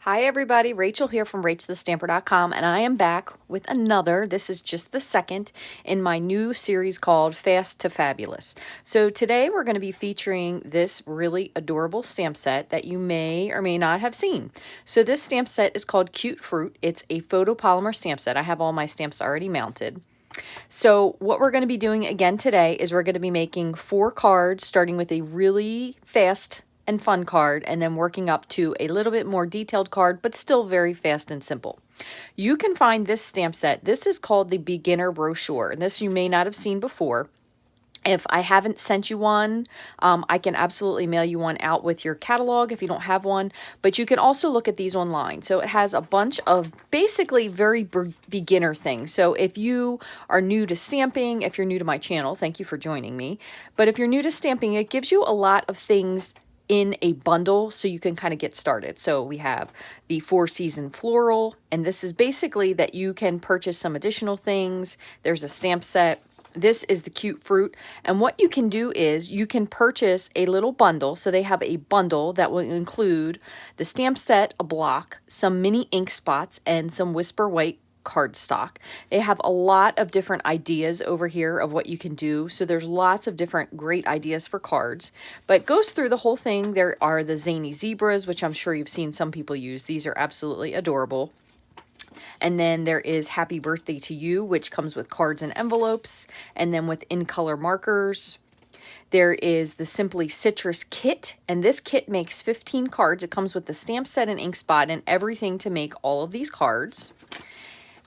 Hi everybody, Rachel here from Rachthestamper.com, and I am back with another, this is just the second in my new series called Fast to Fabulous. So today we're going to be featuring this really adorable stamp set that you may or may not have seen. So this stamp set is called Cute Fruit. It's a photopolymer stamp set. I have all my stamps already mounted. So what we're going to be doing again today is we're going to be making 4 cards, starting with a really fast and fun card, and then working up to a little bit more detailed card, but still very fast and simple. You can find this stamp set. This is called the Beginner Brochure, and this you may not have seen before. If I haven't sent you one, I can absolutely mail you one out with your catalog if you don't have one, but you can also look at these online. So it has a bunch of basically very beginner things. So if you are new to stamping, if you're new to my channel, thank you for joining me. But if you're new to stamping, it gives you a lot of things in a bundle so you can kind of get started. So we have the 4-season floral, and this is basically that you can purchase some additional things. There's a stamp set. This is the Cute Fruit, and what you can do is you can purchase a little bundle. So they have a bundle that will include the stamp set, a block, some mini ink spots, and some Whisper White cardstock. They have a lot of different ideas over here of what you can do. So there's lots of different great ideas for cards, but it goes through the whole thing. There are the zany zebras, which I'm sure you've seen some people use. These are absolutely adorable. And then there is Happy Birthday to You, which comes with cards and envelopes, and then with in-color markers. There is the Simply Citrus kit, and this kit makes 15 cards. It comes with the stamp set and ink spot and everything to make all of these cards.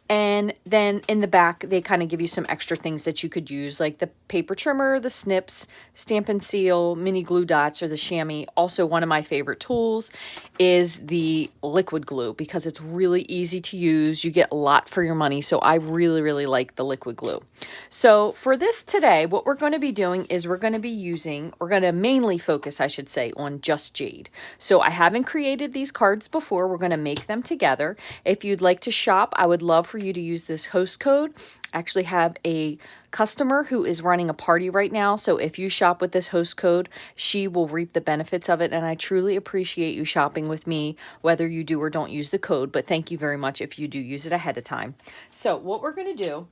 And then in the back, they kind of give you some extra things that you could use, like the paper trimmer, the snips, Stampin' Seal, mini glue dots, or the chamois. Also, one of my favorite tools is the liquid glue because it's really easy to use. You get a lot for your money, so I really, really like the liquid glue. So for this today, what we're going to be doing is we're going to mainly focus, I should say, on just jade. So I haven't created these cards before. We're going to make them together. If you'd like to shop, I would love for you to use this host code. I actually have a customer who is running a party right now, so if you shop with this host code, she will reap the benefits of it, and I truly appreciate you shopping with me, whether you do or don't use the code, but thank you very much if you do use it ahead of time. So what we're going to do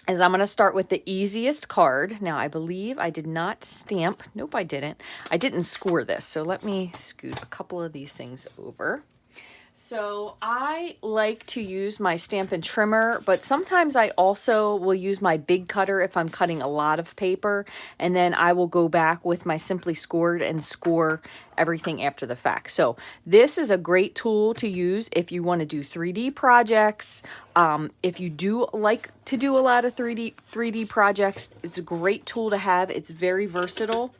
is I'm going to start with the easiest card. Now, I believe I did not stamp. Nope, I didn't. I didn't score this, so let me scoot a couple of these things over. So I like to use my Stampin' trimmer, but sometimes I also will use my big cutter if I'm cutting a lot of paper, and then I will go back with my Simply Scored and score everything after the fact. So this is a great tool to use if you want to do 3D projects. If you do like to do a lot of 3D projects, it's a great tool to have. It's very versatile.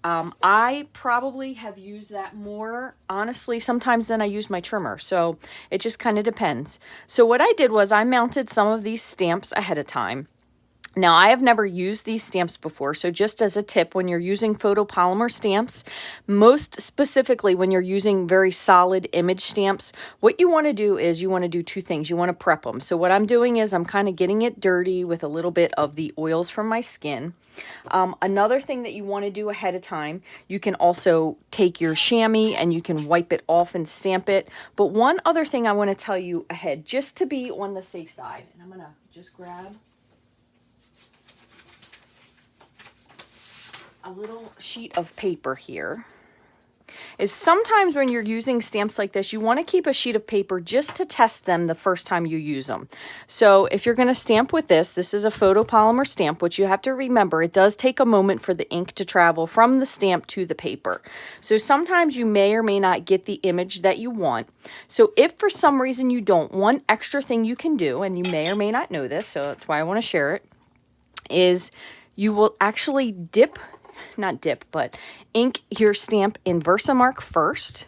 I probably have used that more, honestly, sometimes than I use my trimmer. So it just kind of depends. So what I did was I mounted some of these stamps ahead of time. Now, I have never used these stamps before, so just as a tip, when you're using photopolymer stamps, most specifically when you're using very solid image stamps, what you want to do is you want to do 2 things. You want to prep them. So what I'm doing is I'm kind of getting it dirty with a little bit of the oils from my skin. Another thing that you want to do ahead of time, you can also take your chamois and you can wipe it off and stamp it. But one other thing I want to tell you ahead, just to be on the safe side, and I'm going to just grab a little sheet of paper here, is sometimes when you're using stamps like this, you want to keep a sheet of paper just to test them the first time you use them. So if you're going to stamp with this is a photopolymer stamp, which you have to remember, it does take a moment for the ink to travel from the stamp to the paper. So sometimes you may or may not get the image that you want. So if for some reason you don't, one extra thing you can do, and you may or may not know this, so that's why I want to share it, is you will actually ink your stamp in Versamark first,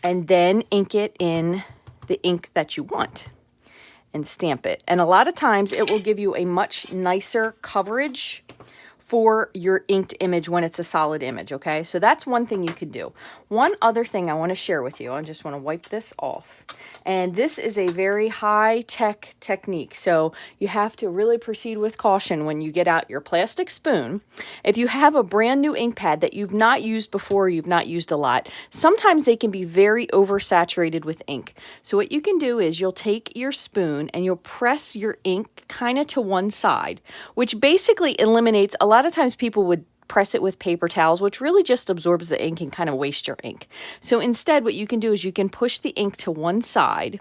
and then ink it in the ink that you want and stamp it. And a lot of times it will give you a much nicer coverage for your inked image when it's a solid image, okay? So that's one thing you could do. One other thing I want to share with you, I just want to wipe this off. And this is a very high-tech technique, so you have to really proceed with caution when you get out your plastic spoon. If you have a brand new ink pad that you've not used before, you've not used a lot, sometimes they can be very oversaturated with ink. So what you can do is you'll take your spoon and you'll press your ink kind of to one side, which basically eliminates, a lot of times people would press it with paper towels, which really just absorbs the ink and kind of waste your ink. So instead, what you can do is you can push the ink to one side,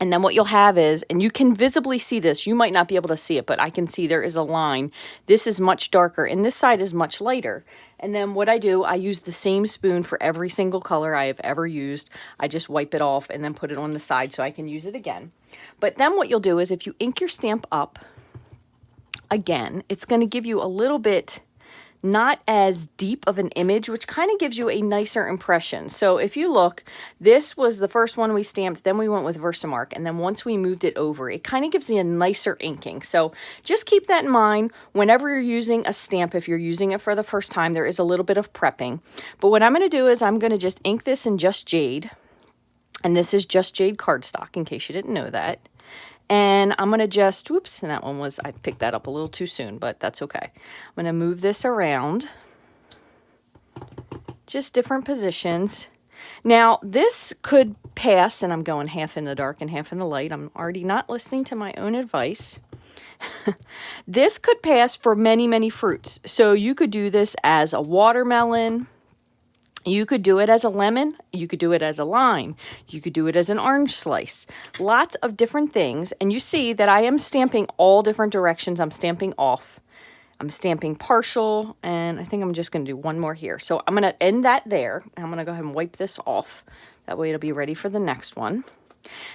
and then what you'll have is, and you can visibly see this, you might not be able to see it, but I can see there is a line. This is much darker, and this side is much lighter. And then what I do, I use the same spoon for every single color I have ever used. I just wipe it off and then put it on the side so I can use it again. But then what you'll do is if you ink your stamp up, again, it's going to give you a little bit not as deep of an image, which kind of gives you a nicer impression. So if you look, this was the first one we stamped, then we went with Versamark, and then once we moved it over, it kind of gives you a nicer inking. So just keep that in mind whenever you're using a stamp. If you're using it for the first time, there is a little bit of prepping. But what I'm going to do is I'm going to just ink this in Just Jade, and this is Just Jade cardstock, in case you didn't know that. And I'm going to just, whoops, and that one was, I picked that up a little too soon, but that's okay. I'm going to move this around, just different positions. Now, this could pass, and I'm going half in the dark and half in the light. I'm already not listening to my own advice. This could pass for many, many fruits. So you could do this as a watermelon. You could do it as a lemon, you could do it as a lime, you could do it as an orange slice. Lots of different things, and you see that I am stamping all different directions. I'm stamping off, I'm stamping partial, and I think I'm just going to do one more here. So I'm going to end that there, and I'm going to go ahead and wipe this off. That way it'll be ready for the next one.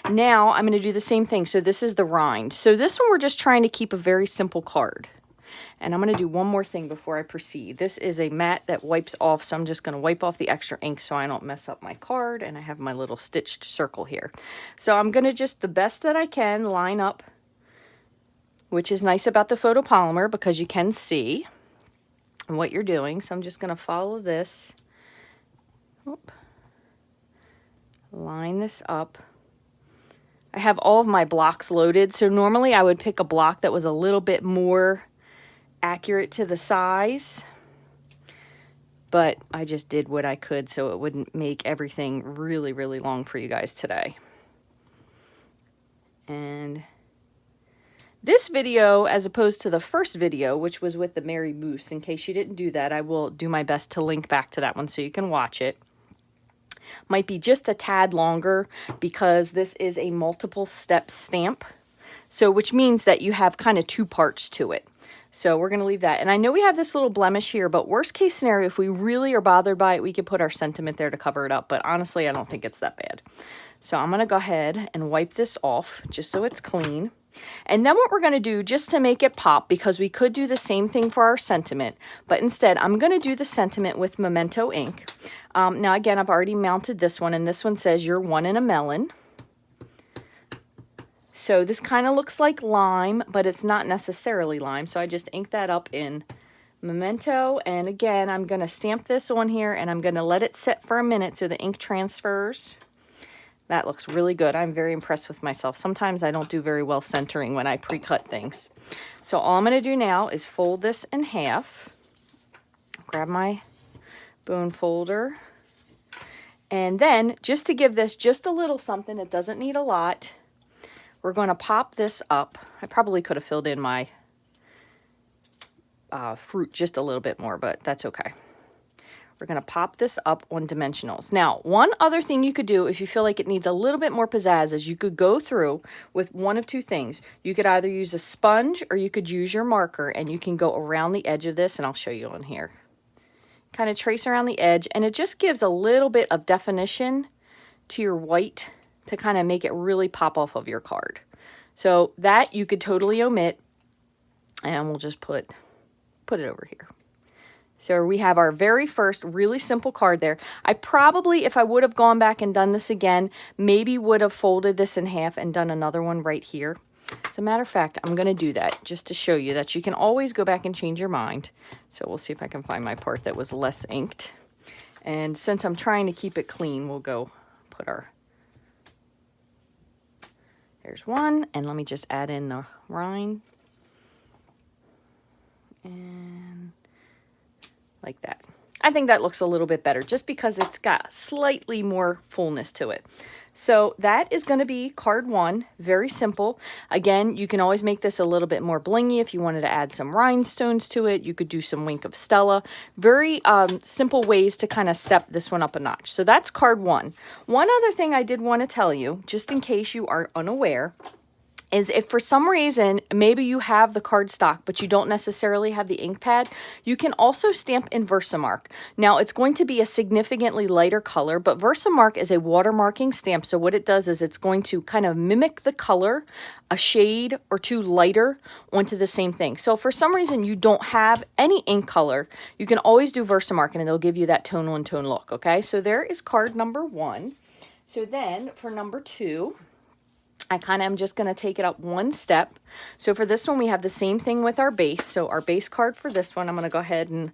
Now I'm going to do the same thing. So this is the rind. So this one we're just trying to keep a very simple card. And I'm going to do one more thing before I proceed. This is a mat that wipes off, so I'm just going to wipe off the extra ink so I don't mess up my card. And I have my little stitched circle here. So I'm going to just, the best that I can, line up, which is nice about the photopolymer because you can see what you're doing. So I'm just going to follow this. Oop. Line this up. I have all of my blocks loaded, so normally I would pick a block that was a little bit more accurate to the size, but I just did what I could so it wouldn't make everything really, really long for you guys today. And this video, as opposed to the first video, which was with the Mary Moose, in case you didn't do that, I will do my best to link back to that one so you can watch it. Might be just a tad longer because this is a multiple step stamp, so which means that you have kind of two parts to it. So we're going to leave that. And I know we have this little blemish here, but worst case scenario, if we really are bothered by it, we could put our sentiment there to cover it up. But honestly, I don't think it's that bad. So I'm going to go ahead and wipe this off just so it's clean. And then what we're going to do, just to make it pop, because we could do the same thing for our sentiment, but instead I'm going to do the sentiment with Memento ink. Now again, I've already mounted this one, and this one says "You're one in a melon." So this kind of looks like lime, but it's not necessarily lime. So I just ink that up in Memento. And again, I'm going to stamp this on here, and I'm going to let it sit for a minute so the ink transfers. That looks really good. I'm very impressed with myself. Sometimes I don't do very well centering when I pre-cut things. So all I'm going to do now is fold this in half. Grab my bone folder. And then, just to give this just a little something, it doesn't need a lot, we're going to pop this up. I probably could have filled in my fruit just a little bit more, but that's okay. We're going to pop this up on dimensionals. Now, one other thing you could do if you feel like it needs a little bit more pizzazz is you could go through with one of two things. You could either use a sponge or you could use your marker, and you can go around the edge of this, and I'll show you on here. Kind of trace around the edge, and it just gives a little bit of definition to your white to kind of make it really pop off of your card. So that you could totally omit, and we'll just put it over here. So we have our very first really simple card there. I probably, if I would have gone back and done this again, maybe would have folded this in half and done another one right here. As a matter of fact, I'm going to do that just to show you that you can always go back and change your mind. So we'll see if I can find my part that was less inked. And since I'm trying to keep it clean, we'll go put our... There's one, and let me just add in the rind. And like that. I think that looks a little bit better just because it's got slightly more fullness to it. So that is going to be card 1. Very simple. Again, you can always make this a little bit more blingy if you wanted to add some rhinestones to it. You could do some Wink of Stella. Very simple ways to kind of step this one up a notch. So that's card 1. One other thing I did want to tell you, just in case you are unaware, is if for some reason, maybe you have the cardstock, but you don't necessarily have the ink pad, you can also stamp in Versamark. Now, it's going to be a significantly lighter color, but Versamark is a watermarking stamp, so what it does is it's going to kind of mimic the color, a shade or two lighter onto the same thing. So if for some reason you don't have any ink color, you can always do Versamark, and it'll give you that tone-on-tone look, okay? So there is card number 1. So then, for number 2... I kind of am just going to take it up one step. So for this one, we have the same thing with our base. So our base card for this one, I'm going to go ahead and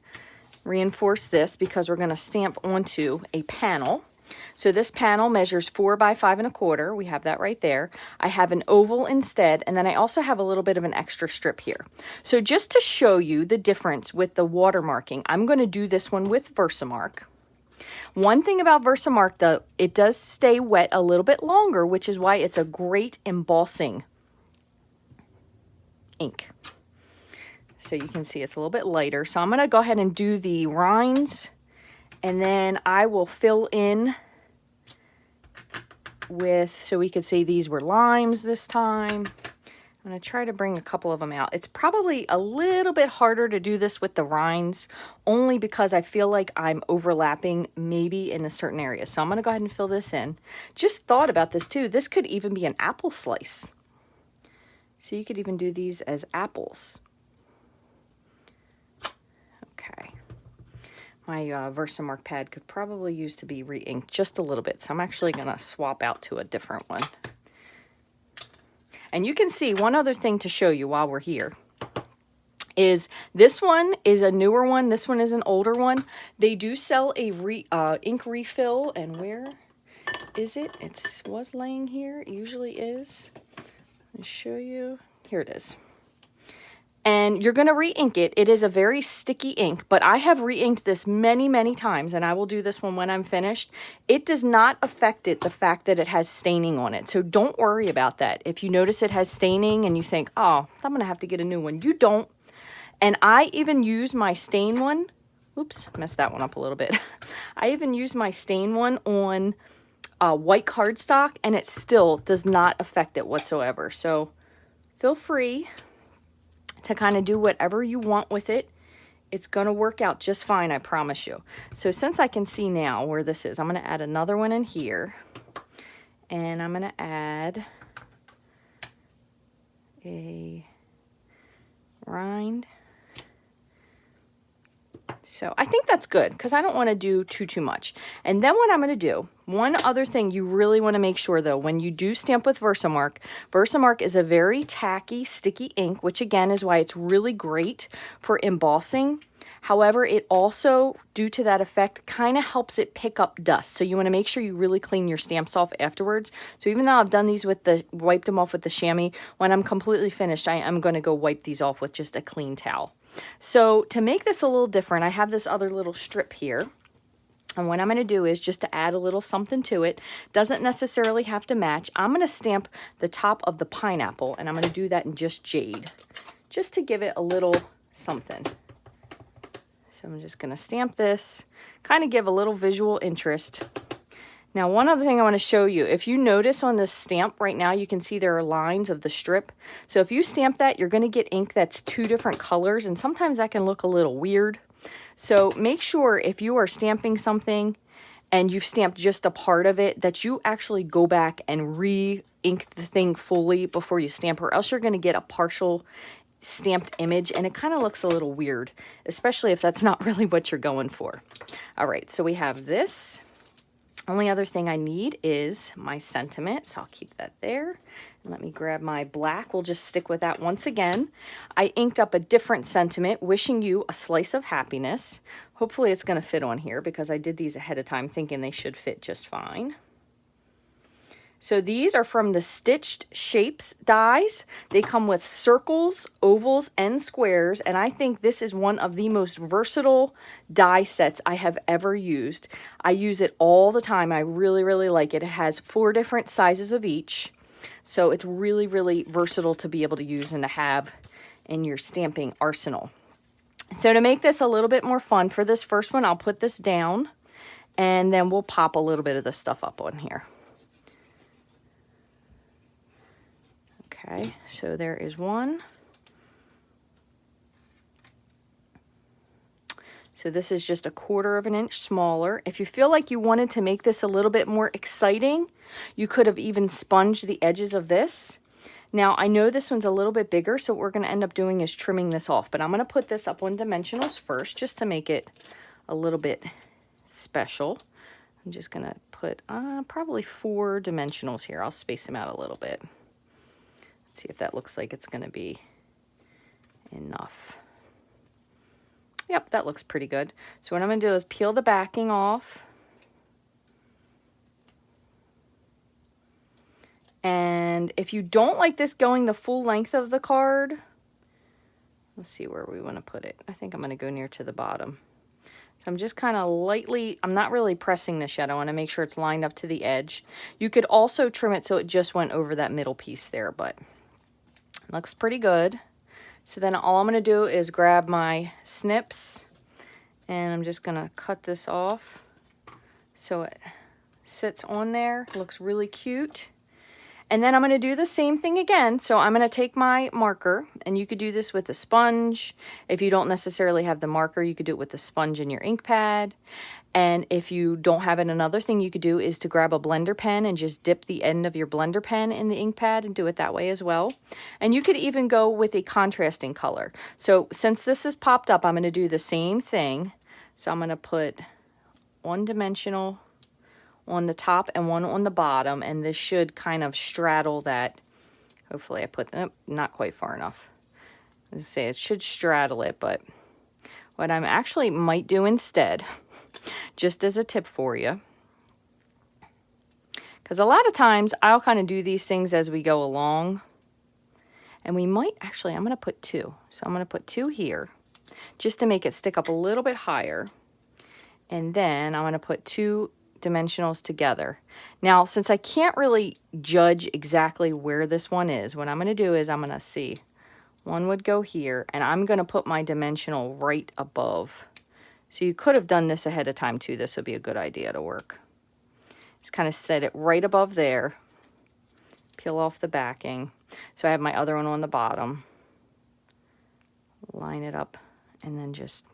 reinforce this because we're going to stamp onto a panel. So this panel measures 4 by 5 1/4. We have that right there. I have an oval instead, and then I also have a little bit of an extra strip here. So just to show you the difference with the watermarking, I'm going to do this one with Versamark. One thing about Versamark, though, it does stay wet a little bit longer, which is why it's a great embossing ink. So you can see it's a little bit lighter. So I'm going to go ahead and do the rinds, and then I will fill in with, so we could say these were limes this time. I'm going to try to bring a couple of them out. It's probably a little bit harder to do this with the rinds, only because I feel like I'm overlapping maybe in a certain area. So I'm going to go ahead and fill this in. Just thought about this too. This could even be an apple slice. So you could even do these as apples. Okay. My Versamark pad could probably use to be re-inked just a little bit. So I'm actually going to swap out to a different one. And you can see one other thing to show you while we're here is this one is a newer one. This one is an older one. They do sell a ink refill. And where is it? It was laying here. It usually is. Let me show you. Here it is. And you're going to re-ink it. It is a very sticky ink, but I have re-inked this many, many times, and I will do this one when I'm finished. It does not affect it, the fact that it has staining on it. So don't worry about that. If you notice it has staining and you think, oh, I'm going to have to get a new one, you don't. And I even use my stain one. Oops, messed that one up a little bit. I even use my stain one on white cardstock, and it still does not affect it whatsoever. So feel free to kind of do whatever you want with it. It's going to work out just fine, I promise you. So since I can see now where this is, I'm going to add another one in here. And I'm going to add a rind. So I think that's good because I don't want to do too much. And then what I'm going to do, one other thing you really want to make sure though, when you do stamp with Versamark, Versamark is a very tacky, sticky ink, which again is why it's really great for embossing. However, it also, due to that effect, kind of helps it pick up dust. So you want to make sure you really clean your stamps off afterwards. So even though I've done these with wiped them off with the chamois, when I'm completely finished, I am going to go wipe these off with just a clean towel. So to make this a little different, I have this other little strip here. And what I'm going to do is just to add a little something to it. Doesn't necessarily have to match. I'm going to stamp the top of the pineapple, and I'm going to do that in just jade, just to give it a little something. So I'm just going to stamp this, kind of give a little visual interest. Now, one other thing I want to show you, if you notice on this stamp right now, you can see there are lines of the strip. So if you stamp that, you're going to get ink that's two different colors, and sometimes that can look a little weird. So make sure if you are stamping something and you've stamped just a part of it, that you actually go back and re-ink the thing fully before you stamp, or else you're going to get a partial stamped image, and it kind of looks a little weird, especially if that's not really what you're going for. All right, so we have this. Only other thing I need is my sentiment, so I'll keep that there. And let me grab my black. We'll just stick with that once again. I inked up a different sentiment, wishing you a slice of happiness. Hopefully it's going to fit on here because I did these ahead of time thinking they should fit just fine. So these are from the Stitched Shapes dies. They come with circles, ovals, and squares, and I think this is one of the most versatile die sets I have ever used. I use it all the time. I really, really like it. It has 4 different sizes of each, so it's really, really versatile to be able to use and to have in your stamping arsenal. So to make this a little bit more fun, for this first one, I'll put this down, and then we'll pop a little bit of the stuff up on here. Okay, so there is one. So this is just a 1/4 of an inch smaller. If you feel like you wanted to make this a little bit more exciting, you could have even sponged the edges of this. Now, I know this one's a little bit bigger, so what we're going to end up doing is trimming this off. But I'm going to put this up on dimensionals first, just to make it a little bit special. I'm just going to put probably 4 dimensionals here. I'll space them out a little bit. See if that looks like it's going to be enough. Yep, that looks pretty good. So what I'm going to do is peel the backing off. And if you don't like this going the full length of the card, let's see where we want to put it. I think I'm going to go near to the bottom. So I'm just kind of lightly, I'm not really pressing this yet. I want to make sure it's lined up to the edge. You could also trim it so it just went over that middle piece there, but looks pretty good. So then all I'm going to do is grab my snips, and I'm just going to cut this off so it sits on there. Looks really cute. And then I'm going to do the same thing again. So I'm going to take my marker, and you could do this with a sponge. If you don't necessarily have the marker, you could do it with the sponge in your ink pad. And if you don't have it, another thing you could do is to grab a blender pen and just dip the end of your blender pen in the ink pad and do it that way as well. And you could even go with a contrasting color. So since this is popped up, I'm going to do the same thing. So I'm going to put 1 dimensional on the top and 1 on the bottom, and this should kind of straddle that. Hopefully I put them not quite far enough. Let's say it should straddle it, but what I'm actually might do instead, just as a tip for you, because a lot of times I'll kind of do these things as we go along, and we might actually, I'm going to put 2. So I'm going to put 2 here just to make it stick up a little bit higher, and then I'm going to put 2 dimensionals together. Now, since I can't really judge exactly where this one is, what I'm going to do is I'm going to see one would go here, and I'm going to put my dimensional right above. So you could have done this ahead of time too. This would be a good idea to work. Just kind of set it right above there. Peel off the backing. So I have my other one on the bottom. Line it up, and then just,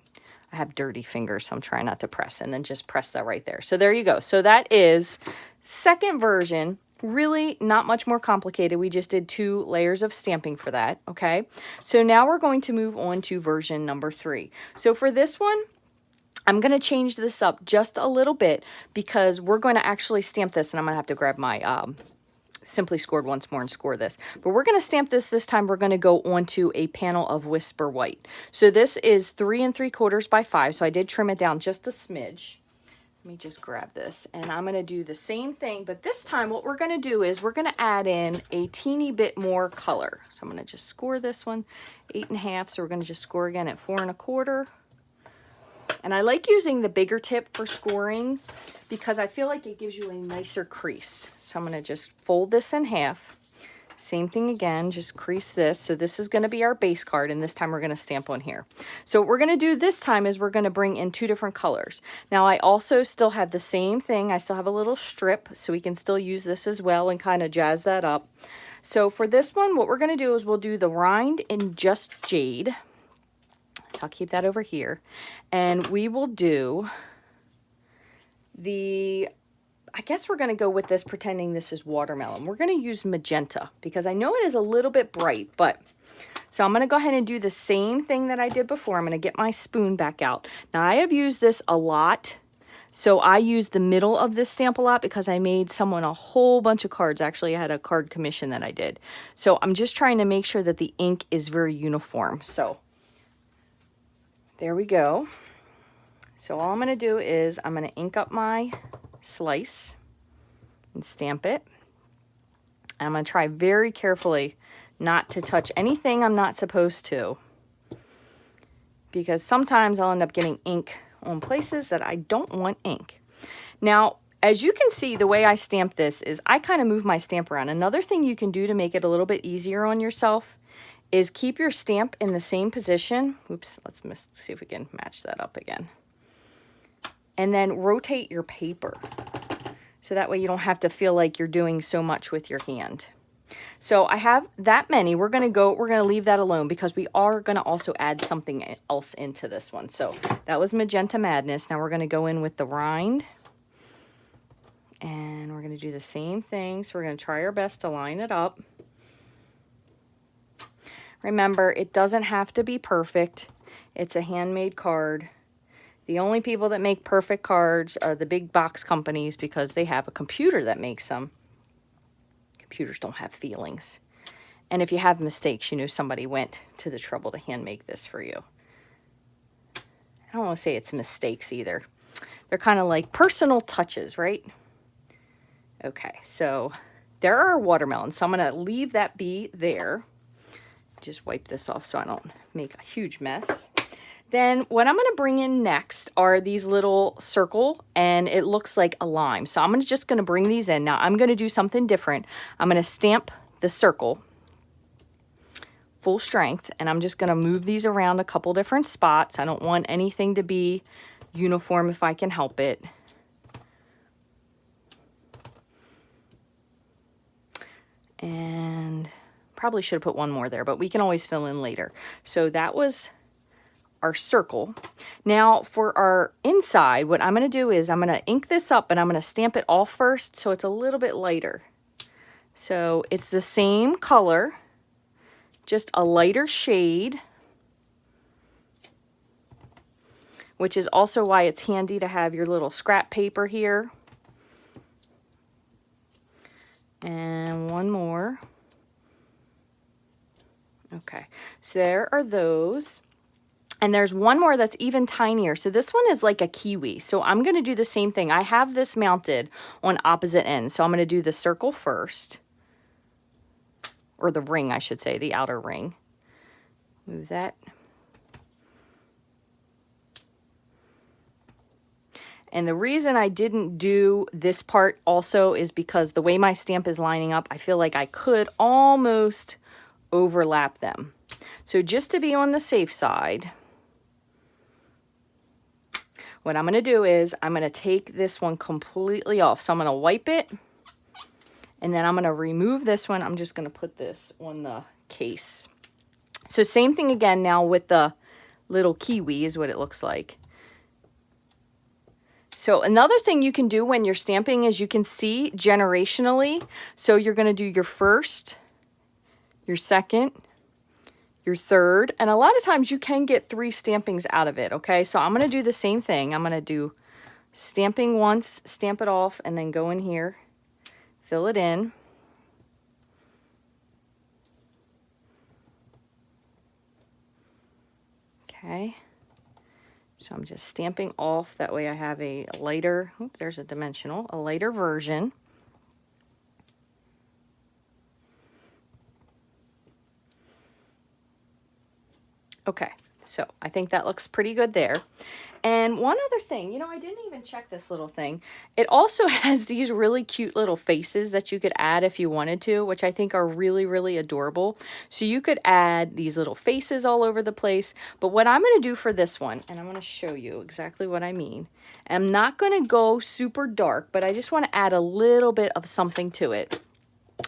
I have dirty fingers, so I'm trying not to press, and then just press that right there. So there you go. So that is second version. Really not much more complicated. We just did 2 layers of stamping for that, okay? So now we're going to move on to version number 3. So for this one, I'm going to change this up just a little bit because we're going to actually stamp this, and I'm going to have to grab my Simply Scored once more and score this. But we're going to stamp this time. We're going to go onto a panel of Whisper White. So this is 3 3/4 by 5, so I did trim it down just a smidge. Let me just grab this, and I'm going to do the same thing, but this time what we're going to do is we're going to add in a teeny bit more color. So I'm going to just score this one 8 1/2, so we're going to just score again at 4 1/4. And I like using the bigger tip for scoring because I feel like it gives you a nicer crease. So I'm going to just fold this in half. Same thing again, just crease this. So this is going to be our base card, and this time we're going to stamp on here. So what we're going to do this time is we're going to bring in 2 different colors. Now I also still have the same thing. I still have a little strip, so we can still use this as well and kind of jazz that up. So for this one, what we're going to do is we'll do the rind in Just Jade. So I'll keep that over here. And we will do the, I guess we're going to go with this pretending this is watermelon. We're going to use magenta because I know it is a little bit bright, but so I'm going to go ahead and do the same thing that I did before. I'm going to get my spoon back out. Now I have used this a lot, So I used the middle of this stamp a lot because I made someone a whole bunch of cards. Actually, I had a card commission that I did. So I'm just trying to make sure that the ink is very uniform. So there we go. So all I'm going to do is I'm going to ink up my slice and stamp it. I'm going to try very carefully not to touch anything I'm not supposed to, because sometimes I'll end up getting ink on places that I don't want ink. Now, as you can see, the way I stamp this is I kind of move my stamp around. Another thing you can do to make it a little bit easier on yourself is keep your stamp in the same position. Oops, let's see if we can match that up again. And then rotate your paper. So that way you don't have to feel like you're doing so much with your hand. So I have that many. We're going to leave that alone because we are going to also add something else into this one. So that was Magenta Madness. Now we're going to go in with the rind. And we're going to do the same thing. So we're going to try our best to line it up. Remember, it doesn't have to be perfect. It's a handmade card. The only people that make perfect cards are the big box companies because they have a computer that makes them. Computers don't have feelings. And if you have mistakes, you know somebody went to the trouble to hand make this for you. I don't want to say it's mistakes either. They're kind of like personal touches, right? Okay, so there are watermelons. So I'm going to leave that be there. Just wipe this off so I don't make a huge mess. Then what I'm going to bring in next are these little circle, and it looks like a lime. So I'm just going to bring these in. Now I'm going to do something different. I'm going to stamp the circle full strength, and I'm just going to move these around a couple different spots. I don't want anything to be uniform if I can help it. And probably should have put one more there, but we can always fill in later. So that was our circle. Now for our inside, what I'm going to do is I'm going to ink this up and I'm going to stamp it all first so it's a little bit lighter. So it's the same color, just a lighter shade, which is also why it's handy to have your little scrap paper here. And one more. Okay, so there are those. And there's one more that's even tinier. So this one is like a kiwi. So I'm going to do the same thing. I have this mounted on opposite ends. So I'm going to do the circle first. Or the ring, I should say, the outer ring. Move that. And the reason I didn't do this part also is because the way my stamp is lining up, I feel like I could almost overlap them. So just to be on the safe side, what I'm going to do is I'm going to take this one completely off. So I'm going to wipe it, and then I'm going to remove this one. I'm just going to put this on the case. So same thing again now with the little kiwi is what it looks like. So another thing you can do when you're stamping is you can see generationally. So you're going to do your first, your second, your third, and a lot of times you can get 3 stampings out of it, okay? So I'm going to do the same thing. I'm going to do stamping once, stamp it off, and then go in here, fill it in. Okay. So I'm just stamping off. That way I have a lighter, there's a dimensional, a lighter version. Okay, so I think that looks pretty good there. And one other thing, you know, I didn't even check this little thing. It also has these really cute little faces that you could add if you wanted to, which I think are really, really adorable. So you could add these little faces all over the place. But what I'm going to do for this one, and I'm going to show you exactly what I mean. I'm not going to go super dark, but I just want to add a little bit of something to it.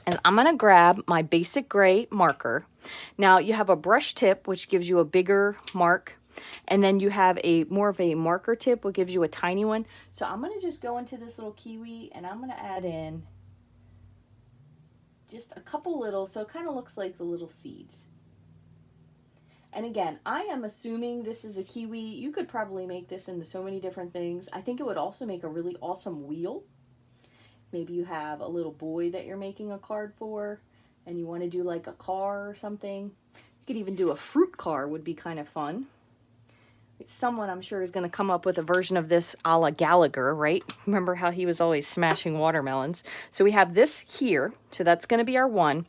And I'm going to grab my basic gray marker. Now you have a brush tip, which gives you a bigger mark. And then you have a more of a marker tip, which gives you a tiny one. So I'm going to just go into this little kiwi and I'm going to add in just a couple little, so it kind of looks like the little seeds. And again, I am assuming this is a Kiwi. You could probably make this into so many different things. I think it would also make a really awesome wheel. Maybe you have a little boy that you're making a card for and you want to do like a car or something. You could even do a fruit car, would be kind of fun. Someone, I'm sure, is going to come up with a version of this a la Gallagher, right? Remember how he was always smashing watermelons? So we have this here. So that's going to be our one.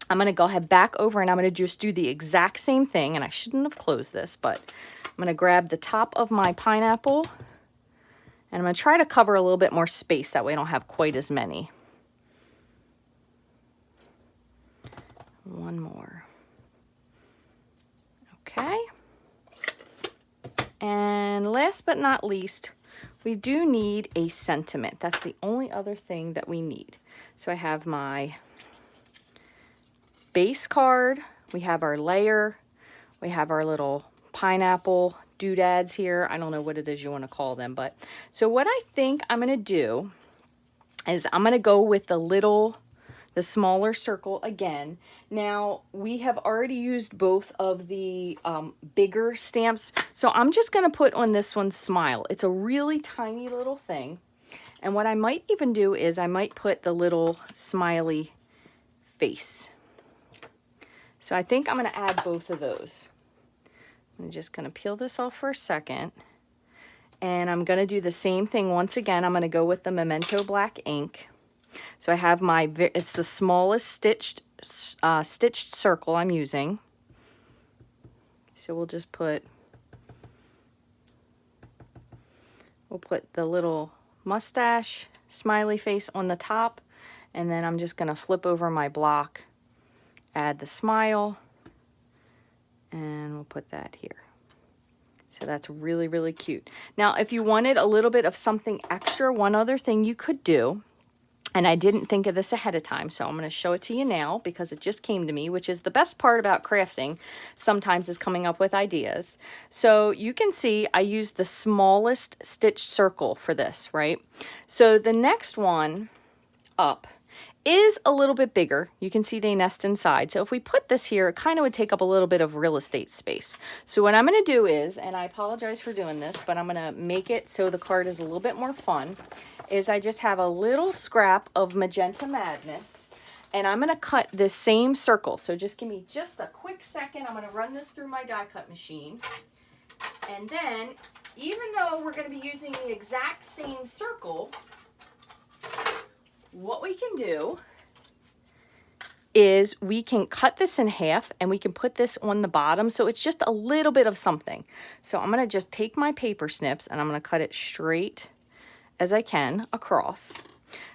I'm going to go ahead back over and I'm going to just do the exact same thing. And I shouldn't have closed this, but I'm going to grab the top of my pineapple and I'm going to try to cover a little bit more space. That way I don't have quite as many. One more. Okay. And last but not least, we do need a sentiment. That's the only other thing that we need. So I have my base card, we have our layer, we have our little pineapple doodads here. I don't know what it is you want to call them, but so what I think I'm going to do is I'm going to go with the smaller circle again. Now, we have already used both of the bigger stamps, so I'm just going to put on this one Smile. It's a really tiny little thing, and what I might even do is I might put the little smiley face. So I think I'm going to add both of those. I'm just going to peel this off for a second, and I'm going to do the same thing once again. I'm going to go with the Memento black ink. So I have it's the smallest stitched circle I'm using. So we'll put the little mustache smiley face on the top, and then I'm just going to flip over my block, add the smile, and we'll put that here. So that's really, really cute. Now, if you wanted a little bit of something extra, one other thing you could do, and I didn't think of this ahead of time, so I'm going to show it to you now because it just came to me, which is the best part about crafting sometimes is coming up with ideas. So you can see I used the smallest stitch circle for this, right? So the next one up is a little bit bigger. You can see they nest inside. So if we put this here, it kind of would take up a little bit of real estate space. So what I'm going to do is, and I apologize for doing this, but I'm going to make it so the card is a little bit more fun, is I just have a little scrap of Magenta Madness, and I'm going to cut this same circle. So just give me just a quick second. I'm going to run this through my die cut machine. And then, even though we're going to be using the exact same circle, what we can do is we can cut this in half and we can put this on the bottom so it's just a little bit of something. So I'm going to just take my paper snips and I'm going to cut it straight as I can across.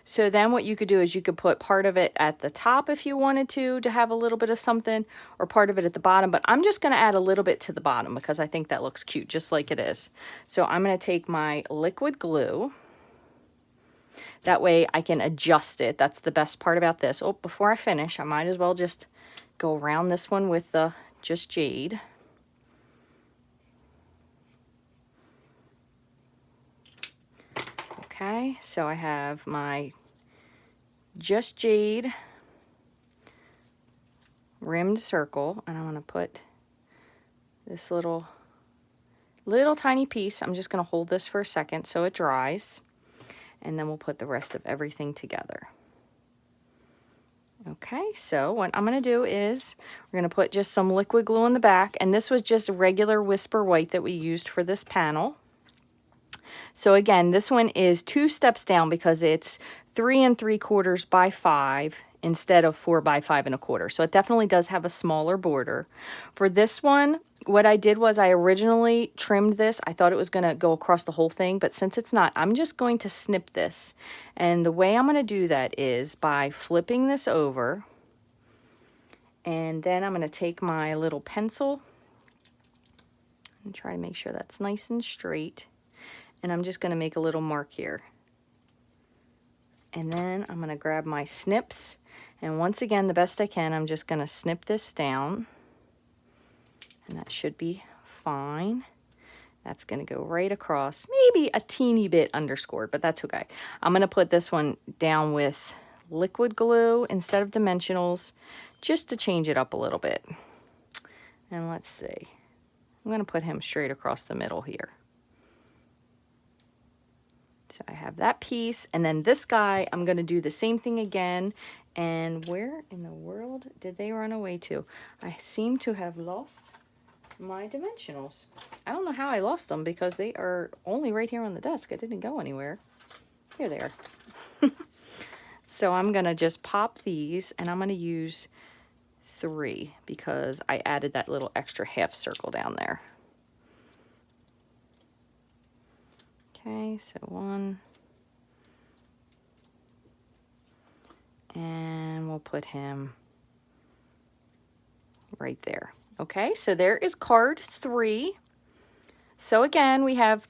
So then what you could do is you could put part of it at the top if you wanted to have a little bit of something, or part of it at the bottom, but I'm just going to add a little bit to the bottom because I think that looks cute just like it is. So I'm going to take my liquid glue. That way I can adjust it. That's the best part about this. Oh, before I finish, I might as well just go around this one with the Just Jade. Okay, so I have my Just Jade rimmed circle, and I'm going to put this little tiny piece. I'm just going to hold this for a second so it dries. And then we'll put the rest of everything together. Okay, so what I'm going to do is we're going to put just some liquid glue on the back, and this was just regular Whisper White that we used for this panel. So again, this one is 2 steps down because it's 3 3/4 by 5 instead of 4 by 5 1/4. So it definitely does have a smaller border. For this one, what I did was I originally trimmed this. I thought it was going to go across the whole thing, but since it's not, I'm just going to snip this. And the way I'm going to do that is by flipping this over, and then I'm going to take my little pencil and try to make sure that's nice and straight. And I'm just going to make a little mark here. And then I'm going to grab my snips, and once again, the best I can, I'm just going to snip this down. And that should be fine. That's going to go right across, maybe a teeny bit underscored, but that's okay. I'm going to put this one down with liquid glue instead of dimensionals, just to change it up a little bit. And let's see. I'm going to put him straight across the middle here. So I have that piece, and then this guy, I'm going to do the same thing again. And where in the world did they run away to? I seem to have lost my dimensionals. I don't know how I lost them because they are only right here on the desk. It didn't go anywhere. Here they are. So I'm going to just pop these, and I'm going to use 3 because I added that little extra half circle down there. Okay, so 1. And we'll put him right there. Okay, so there is card 3. So again, we have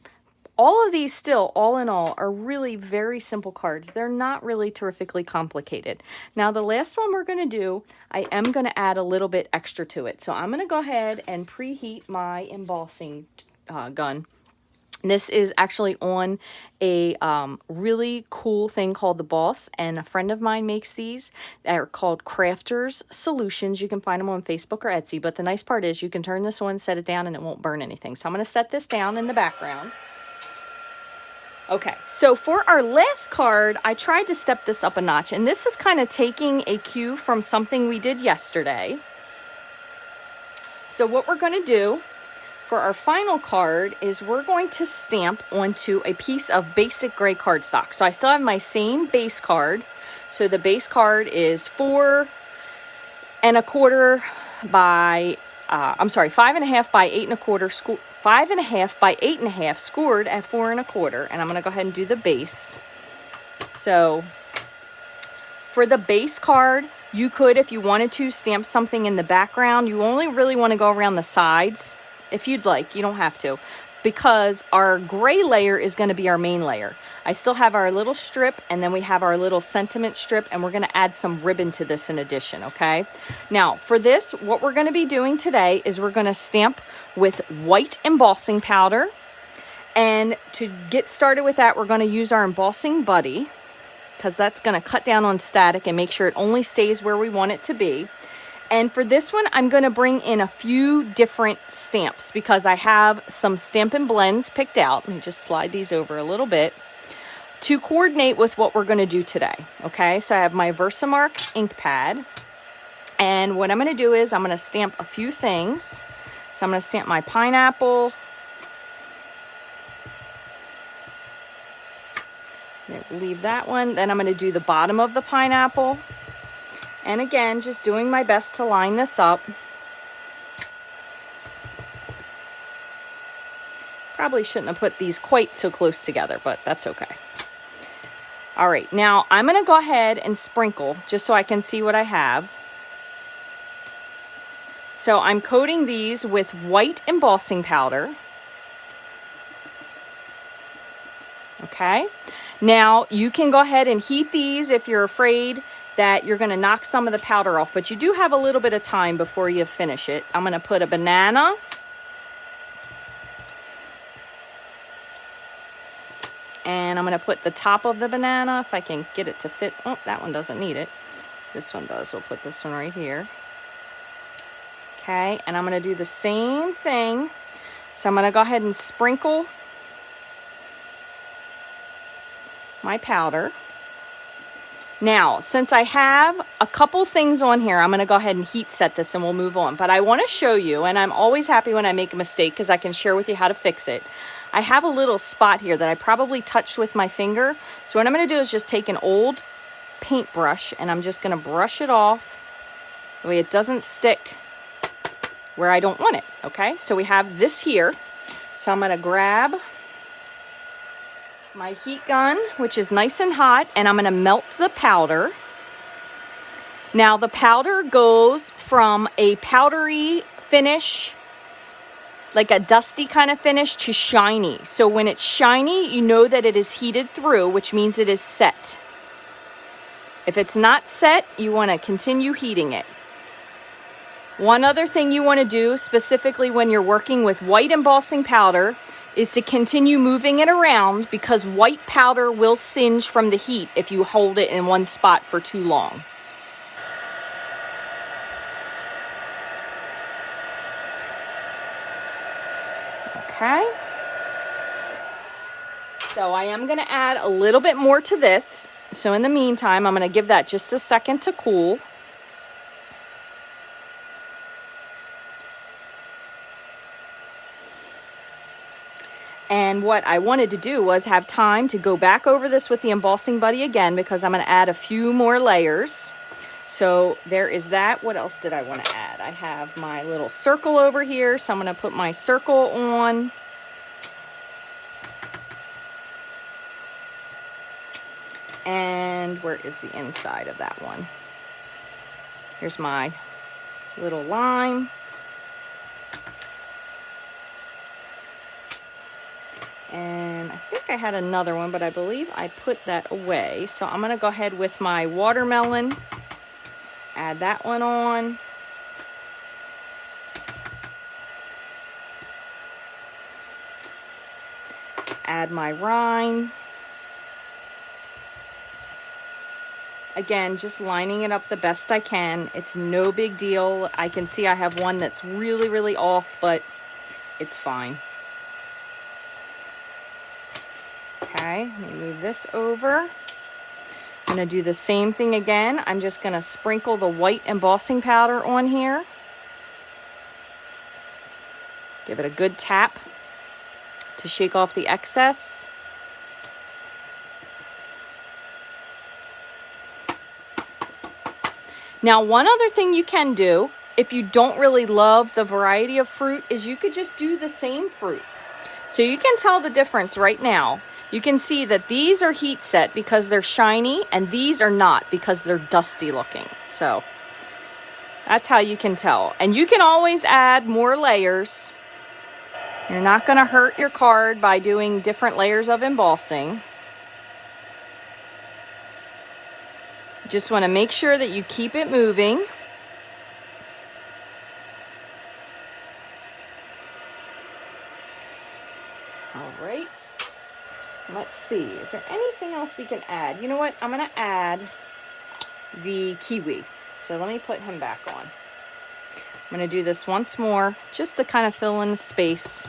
all of these still, all in all, are really very simple cards. They're not really terrifically complicated. Now, the last one we're going to do, I am going to add a little bit extra to it. So I'm going to go ahead and preheat my embossing gun. This is actually on a really cool thing called the Boss, and a friend of mine makes these. They're called Crafters Solutions. You can find them on Facebook or Etsy, but the nice part is you can turn this on, set it down, and it won't burn anything. So I'm going to set this down in the background. Okay, so for our last card, I tried to step this up a notch, and this is kind of taking a cue from something we did yesterday. So what we're going to do for our final card is we're going to stamp onto a piece of basic gray cardstock. So I still have my same base card. So the base card is 4 1/4 by, 5.5 by 8 1/4, 5.5 by 8 1/2, scored at 4 1/4. And I'm going to go ahead and do the base. So for the base card, you could, if you wanted to, stamp something in the background. You only really want to go around the sides. If you'd like, you don't have to, because our gray layer is going to be our main layer. I still have our little strip, and then we have our little sentiment strip, and we're going to add some ribbon to this in addition, okay? Now, for this, what we're going to be doing today is we're going to stamp with white embossing powder. And to get started with that, we're going to use our embossing buddy, because that's going to cut down on static and make sure it only stays where we want it to be. And for this one, I'm going to bring in a few different stamps because I have some Stampin' blends picked out. Let me just slide these over a little bit to coordinate with what we're going to do today. Okay, so I have my Versamark ink pad. And what I'm going to do is I'm going to stamp a few things. So I'm going to stamp my pineapple. Leave that one. Then I'm going to do the bottom of the pineapple. And again, just doing my best to line this up. Probably shouldn't have put these quite so close together, but that's okay. All right, now I'm going to go ahead and sprinkle just so I can see what I have. So I'm coating these with white embossing powder. Okay, now you can go ahead and heat these if you're afraid that you're going to knock some of the powder off, but you do have a little bit of time before you finish it. I'm going to put a banana. And I'm going to put the top of the banana, if I can get it to fit. Oh, that one doesn't need it. This one does. We'll put this one right here. Okay, and I'm going to do the same thing. So I'm going to go ahead and sprinkle my powder. Now, since I have a couple things on here, I'm going to go ahead and heat set this and we'll move on. But I want to show you, and I'm always happy when I make a mistake because I can share with you how to fix it. I have a little spot here that I probably touched with my finger. So what I'm going to do is just take an old paintbrush and I'm just going to brush it off the way it doesn't stick where I don't want it. Okay, so we have this here. So I'm going to grab my heat gun, which is nice and hot, and I'm going to melt the powder. Now the powder goes from a powdery finish, like a dusty kind of finish, to shiny. So when it's shiny, you know that it is heated through, which means it is set. If it's not set, you want to continue heating it. One other thing you want to do, specifically when you're working with white embossing powder, is to continue moving it around because white powder will singe from the heat if you hold it in one spot for too long. So I am going to add a little bit more to this. So in the meantime, I'm going to give that just a second to cool. And what I wanted to do was have time to go back over this with the embossing buddy again, because I'm going to add a few more layers. So there is that. What else did I want to add? I have my little circle over here, so I'm going to put my circle on. And where is the inside of that one? Here's my little lime. And I think I had another one, but I believe I put that away. So I'm going to go ahead with my watermelon. Add that one on. Add my rind. Again, just lining it up the best I can. It's no big deal. I can see I have one that's really, really off, but it's fine. Okay, let me move this over. I'm going to do the same thing again. I'm just going to sprinkle the white embossing powder on here. Give it a good tap to shake off the excess. Now, one other thing you can do, if you don't really love the variety of fruit, is you could just do the same fruit. So you can tell the difference right now. You can see that these are heat set because they're shiny, and these are not because they're dusty looking. So that's how you can tell. And you can always add more layers. You're not going to hurt your card by doing different layers of embossing. Just want to make sure that you keep it moving. All right. Let's see. Is there anything else we can add? You know what? I'm going to add the Kiwi. So let me put him back on. I'm going to do this once more just to kind of fill in the space.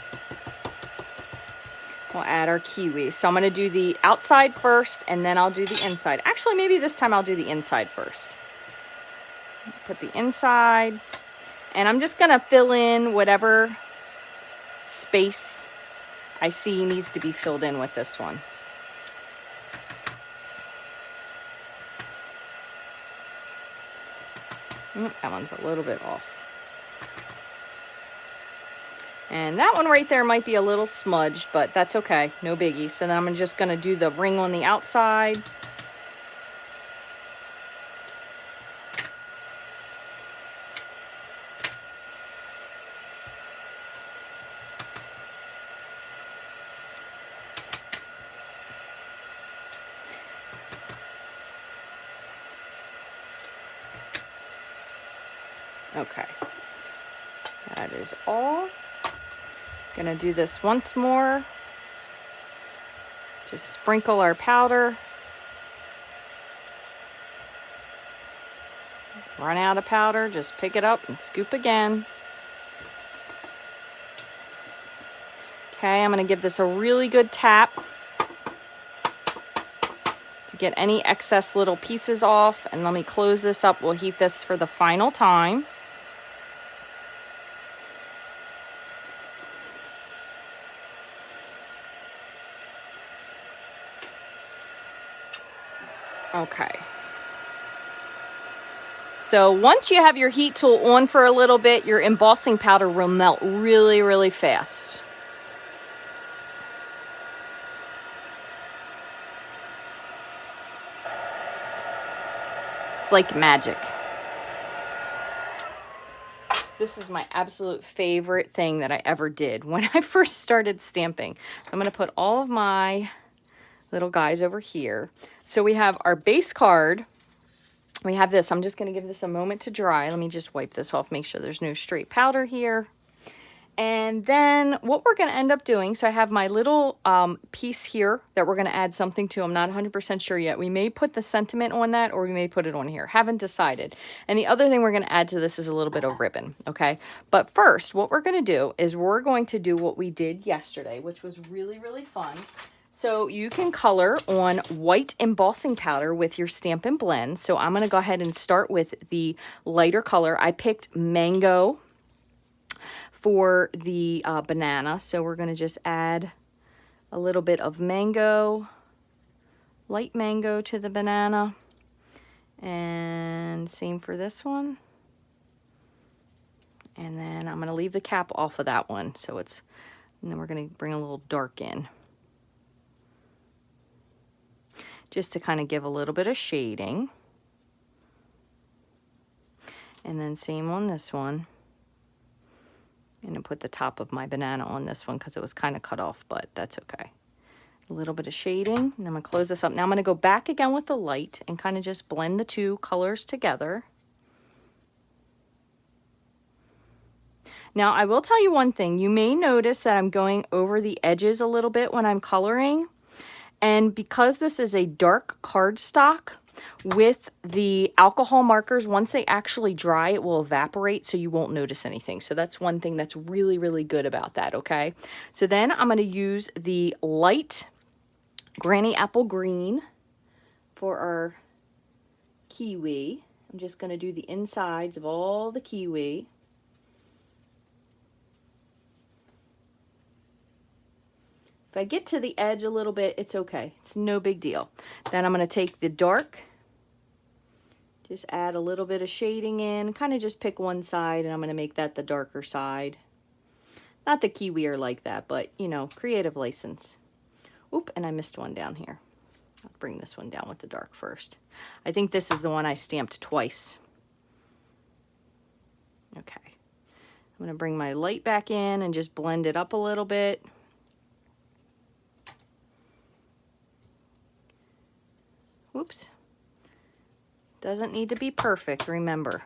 We'll add our Kiwi. So I'm going to do the outside first, and then I'll do the inside. Actually, maybe this time I'll do the inside first. Put the inside, and I'm just going to fill in whatever space I see needs to be filled in with this one. That one's a little bit off. And that one right there might be a little smudged, but that's okay. No biggie. So then I'm just going to do the ring on the outside. Okay. That is all. Gonna do this once more. Just sprinkle our powder. Run out of powder, just pick it up and scoop again. Okay, I'm gonna give this a really good tap to get any excess little pieces off. And let me close this up. We'll heat this for the final time. Okay. So once you have your heat tool on for a little bit, your embossing powder will melt really, really fast. It's like magic. This is my absolute favorite thing that I ever did when I first started stamping. I'm going to put all of my little guys over here. So we have our base card. We have this. I'm just going to give this a moment to dry. Let me just wipe this off, make sure there's no straight powder here. And then what we're going to end up doing, so I have my little piece here that we're going to add something to. I'm not 100% sure yet. We may put the sentiment on that, or we may put it on here. Haven't decided. And the other thing we're going to add to this is a little bit of ribbon, okay? But first, what we're going to do is we're going to do what we did yesterday, which was really, really fun. So you can color on white embossing powder with your Stampin' blend. So I'm going to go ahead and start with the lighter color. I picked Mango for the banana. So we're going to just add a little bit of mango, light mango to the banana. And same for this one. And then I'm going to leave the cap off of that one. So it's, and then we're going to bring a little dark in, just to kind of give a little bit of shading. And then same on this one. And then put the top of my banana on this one because it was kind of cut off, but that's okay. A little bit of shading. And I'm going to close this up. Now I'm going to go back again with the light and kind of just blend the two colors together. Now I will tell you one thing. You may notice that I'm going over the edges a little bit when I'm coloring. And because this is a dark cardstock, with the alcohol markers, once they actually dry, it will evaporate, so you won't notice anything. So that's one thing that's really, really good about that, okay? So then I'm going to use the light Granny Apple Green for our kiwi. I'm just going to do the insides of all the kiwi. If I get to the edge a little bit, it's okay. It's no big deal. Then I'm going to take the dark, just add a little bit of shading in, kind of just pick one side, and I'm going to make that the darker side. Not the kiwi are like that, but, you know, creative license. Oop, and I missed one down here. I'll bring this one down with the dark first. I think this is the one I stamped twice. Okay. I'm going to bring my light back in and just blend it up a little bit. Whoops. Doesn't need to be perfect, remember.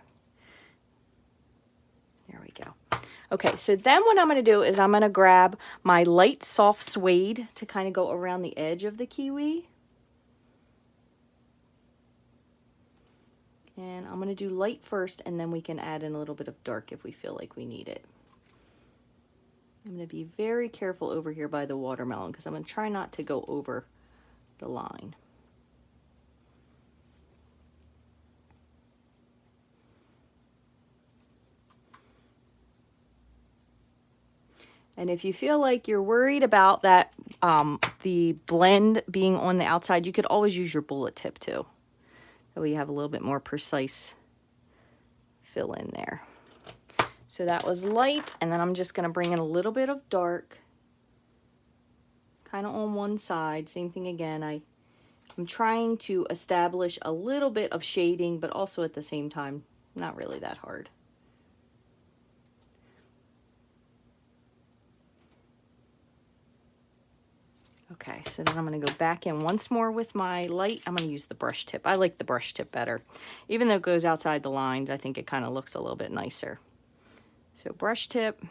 There we go. Okay, so then what I'm going to do is I'm going to grab my light soft suede to kind of go around the edge of the kiwi. And I'm going to do light first, and then we can add in a little bit of dark if we feel like we need it. I'm going to be very careful over here by the watermelon because I'm going to try not to go over the line. And if you feel like you're worried about that, the blend being on the outside, you could always use your bullet tip too. That way you have a little bit more precise fill in there. So that was light, and then I'm just going to bring in a little bit of dark, kind of on one side. Same thing again. I'm trying to establish a little bit of shading, but also at the same time, not really that hard. Okay, so then I'm going to go back in once more with my light. I'm going to use the brush tip. I like the brush tip better. Even though it goes outside the lines, I think it kind of looks a little bit nicer. So brush tip.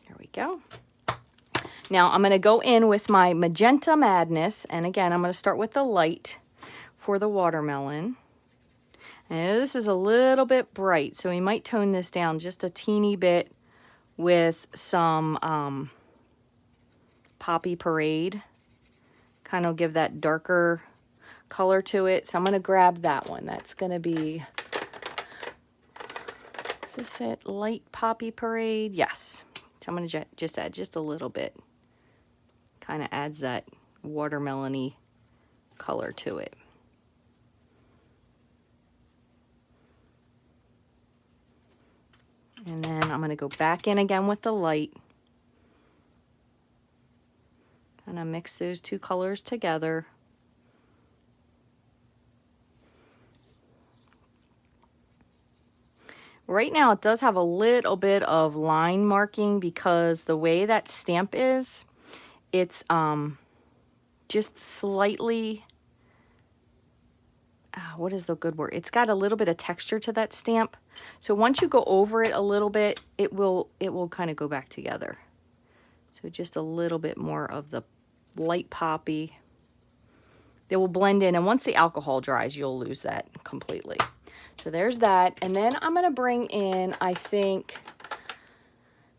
There we go. Now I'm going to go in with my Magenta Madness. And again, I'm going to start with the light for the watermelon. And this is a little bit bright, so we might tone this down just a teeny bit with some Poppy Parade. Kind of give that darker color to it. So I'm going to grab that one. That's going to be, is this it? Light Poppy Parade? Yes. So I'm going to just add just a little bit. Kind of adds that watermelon-y color to it. And then I'm going to go back in again with the light. Kind of mix those two colors together. Right now it does have a little bit of line marking because the way that stamp is, it's just slightly, what is the good word? It's got a little bit of texture to that stamp. So once you go over it a little bit, it will kind of go back together. So just a little bit more of the light poppy. they will blend in. And once the alcohol dries, you'll lose that completely. So there's that. And then I'm going to bring in, I think,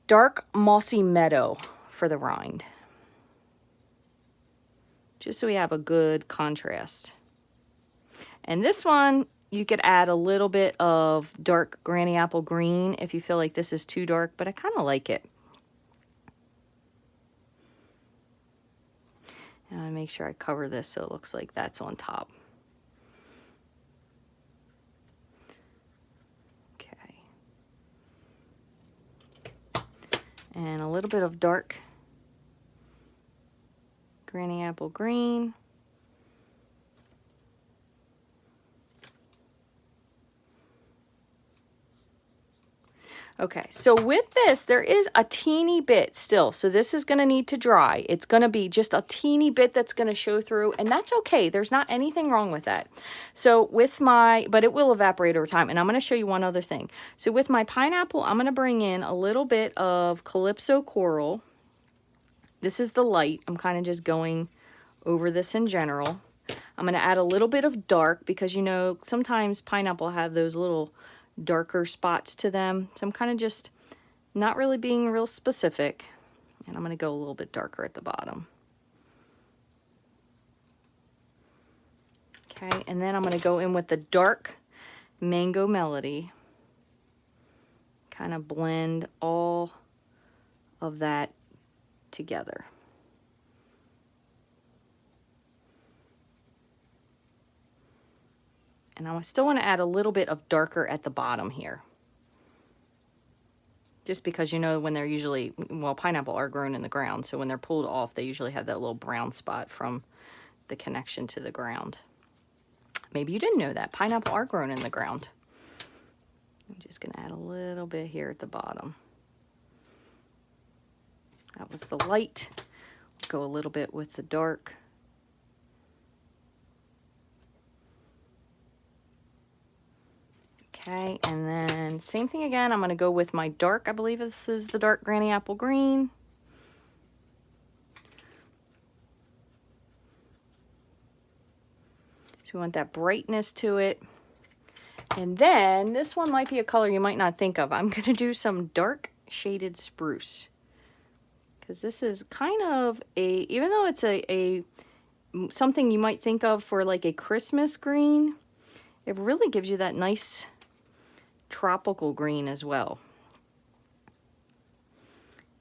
dark mossy meadow for the rind, just so we have a good contrast. And this one, you could add a little bit of dark granny apple green if you feel like this is too dark, but I kind of like it. And I make sure I cover this so it looks like that's on top. Okay. And a little bit of dark granny apple green. Okay, so with this, there is a teeny bit still. So this is going to need to dry. It's going to be just a teeny bit that's going to show through, and that's okay. There's not anything wrong with that. So with my, but it will evaporate over time. And I'm going to show you one other thing. So with my pineapple, I'm going to bring in a little bit of Calypso Coral. This is the light. I'm kind of just going over this in general. I'm going to add a little bit of dark because, you know, sometimes pineapple have those little darker spots to them. So I'm kind of just not really being real specific. And I'm going to go a little bit darker at the bottom. Okay, and then I'm going to go in with the dark Mango Melody. Kind of blend all of that together. And I still want to add a little bit of darker at the bottom here. Just because, you know, when they're usually, well, pineapple are grown in the ground, so when they're pulled off, they usually have that little brown spot from the connection to the ground. Maybe you didn't know that. Pineapple are grown in the ground. I'm just going to add a little bit here at the bottom. That was the light. Go a little bit with the dark. Okay, and then same thing again. I'm going to go with my dark. I believe this is the dark Granny Apple Green. So we want that brightness to it. And then this one might be a color you might not think of. I'm going to do some dark shaded spruce. Because this is kind of a, even though it's a something you might think of for like a Christmas green, it really gives you that nice tropical green as well.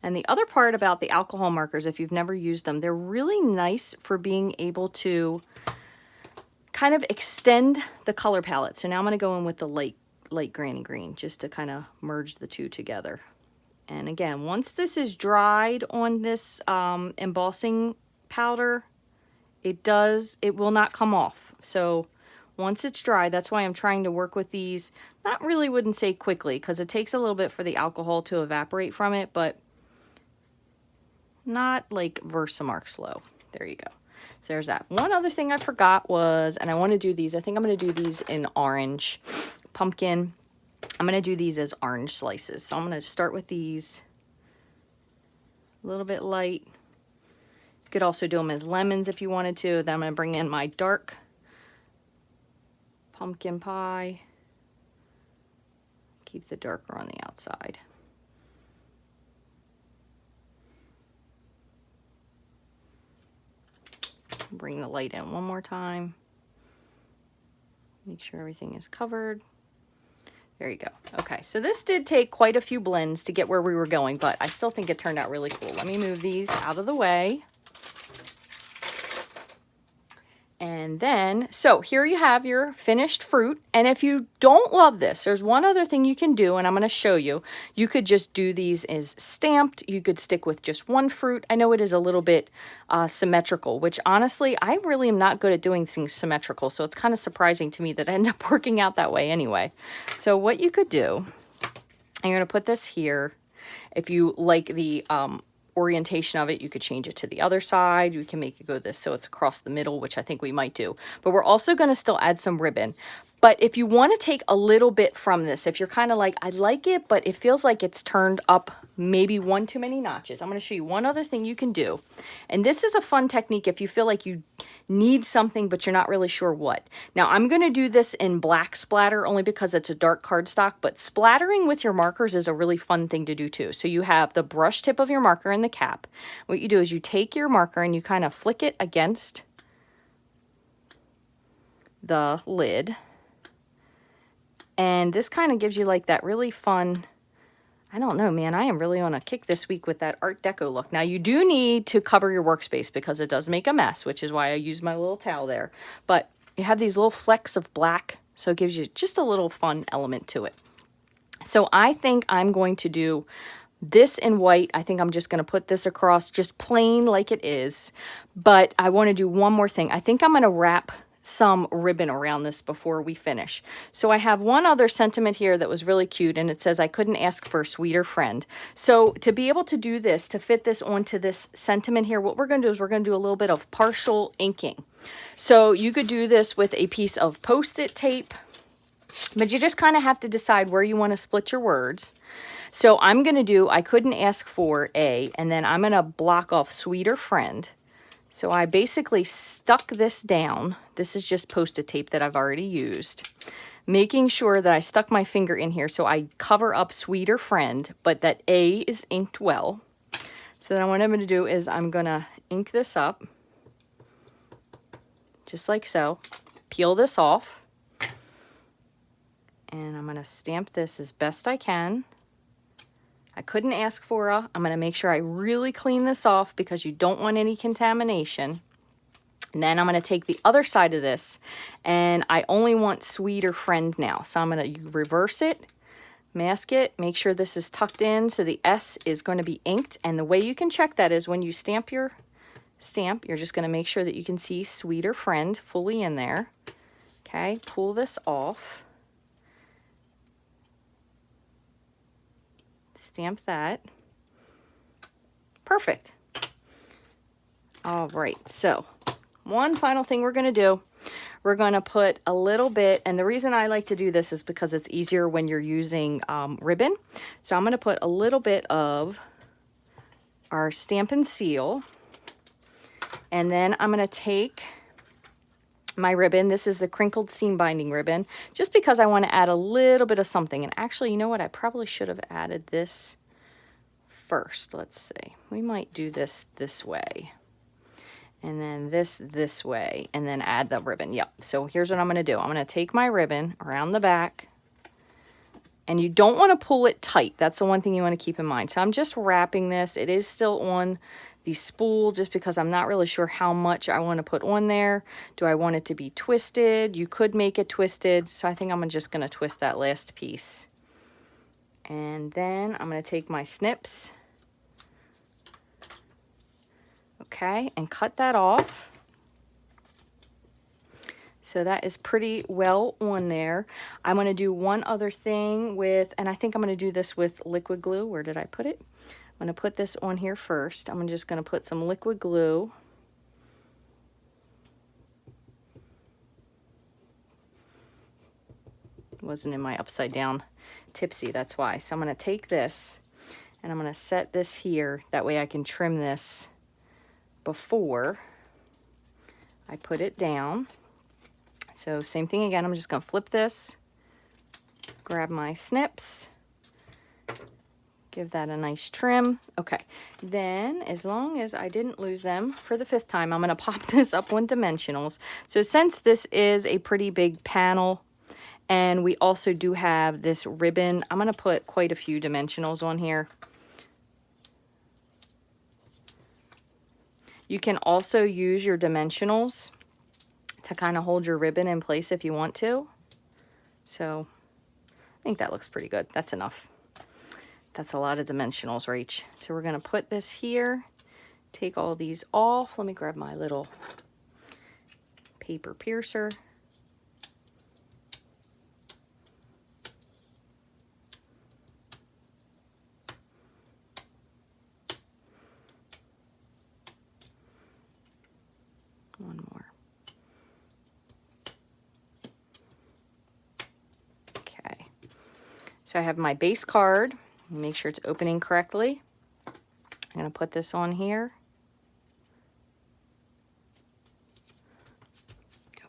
And the other part about the alcohol markers, if you've never used them, they're really nice for being able to kind of extend the color palette. So now I'm going to go in with the light granny green just to kind of merge the two together. And again, once this is dried on this embossing powder, it will not come off. So once it's dry, that's why I'm trying to work with these. Not really, wouldn't say quickly, because it takes a little bit for the alcohol to evaporate from it, but not like Versamark slow. There you go. So there's that. One other thing I forgot was, and I want to do these, I think I'm going to do these in orange pumpkin. I'm going to do these as orange slices. So I'm going to start with these a little bit light. You could also do them as lemons if you wanted to. Then I'm going to bring in my dark pumpkin pie. Keep the darker on the outside. Bring the light in one more time. Make sure everything is covered. There you go. Okay, so this did take quite a few blends to get where we were going, but I still think it turned out really cool. Let me move these out of the way. And then, so here you have your finished fruit. And if you don't love this, there's one other thing you can do, and I'm going to show you. You could just do these as stamped. You could stick with just one fruit. I know it is a little bit symmetrical, which honestly, I really am not good at doing things symmetrical. So it's kind of surprising to me that I end up working out that way anyway. So what you could do, I'm going to put this here. If you like the orientation of it, you could change it to the other side. You can make it go this so it's across the middle, which I think we might do. But we're also going to still add some ribbon. But if you want to take a little bit from this, if you're kind of like, I like it, but it feels like it's turned up maybe one too many notches, I'm going to show you one other thing you can do. And this is a fun technique if you feel like you need something, but you're not really sure what. Now, I'm going to do this in black splatter only because it's a dark cardstock, but splattering with your markers is a really fun thing to do too. So you have the brush tip of your marker in the cap. What you do is you take your marker and you kind of flick it against the lid. And this kind of gives you like that really fun, I don't know, man, I am really on a kick this week with that Art Deco look. Now, you do need to cover your workspace because it does make a mess, which is why I use my little towel there. But you have these little flecks of black, so it gives you just a little fun element to it. So I think I'm going to do this in white. I think I'm just going to put this across just plain like it is. But I want to do one more thing. I think I'm going to wrap some ribbon around this before we finish. So I have one other sentiment here that was really cute, and it says, I couldn't ask for a sweeter friend. So to be able to do this, to fit this onto this sentiment here, what we're going to do is we're going to do a little bit of partial inking. So you could do this with a piece of Post-it tape, but you just kind of have to decide where you want to split your words. So I'm going to do, I couldn't ask for a, and then I'm going to block off sweeter friend. So I basically stuck this down. This is just Post-it tape that I've already used. Making sure that I stuck my finger in here so I cover up sweeter friend, but that A is inked well. So then what I'm going to do is I'm going to ink this up. Just like so. Peel this off. And I'm going to stamp this as best I can. I couldn't ask for a. I'm going to make sure I really clean this off because you don't want any contamination. And then I'm going to take the other side of this, and I only want sweeter friend now. So I'm going to reverse it, mask it, make sure this is tucked in so the S is going to be inked. And the way you can check that is when you stamp your stamp, you're just going to make sure that you can see sweeter friend fully in there. Okay, pull this off. Stamp that. Perfect. All right, so one final thing we're going to do, we're going to put a little bit, and the reason I like to do this is because it's easier when you're using ribbon. So I'm going to put a little bit of our Stampin' Seal, and then I'm going to take my ribbon. This is the crinkled seam binding ribbon, just because I want to add a little bit of something. And actually, you know what? I probably should have added this first. Let's see. We might do this way. And then this way. And then add the ribbon. Yep. So here's what I'm going to do. I'm going to take my ribbon around the back. And you don't want to pull it tight. That's the one thing you want to keep in mind. So I'm just wrapping this. It is still on the spool just because I'm not really sure how much I want to put on there. Do I want it to be twisted? You could make it twisted. So I think I'm just going to twist that last piece. And then I'm going to take my snips. Okay, and cut that off. So that is pretty well on there. I'm going to do one other thing with, and I think I'm going to do this with liquid glue. Where did I put it? I'm going to put this on here first. I'm just going to put some liquid glue. It wasn't in my upside down tipsy, that's why. So I'm going to take this and I'm going to set this here. That way I can trim this before I put it down. So same thing again, I'm just going to flip this, grab my snips, give that a nice trim. Okay, then as long as I didn't lose them for the 5th time, I'm going to pop this up on dimensionals. So since this is a pretty big panel and we also do have this ribbon, I'm going to put quite a few dimensionals on here. You can also use your dimensionals to kind of hold your ribbon in place if you want to. So I think that looks pretty good. That's enough. That's a lot of dimensionals, Rach. So we're going to put this here, take all these off. Let me grab my little paper piercer. One more. So I have my base card. Make sure it's opening correctly. I'm going to put this on here.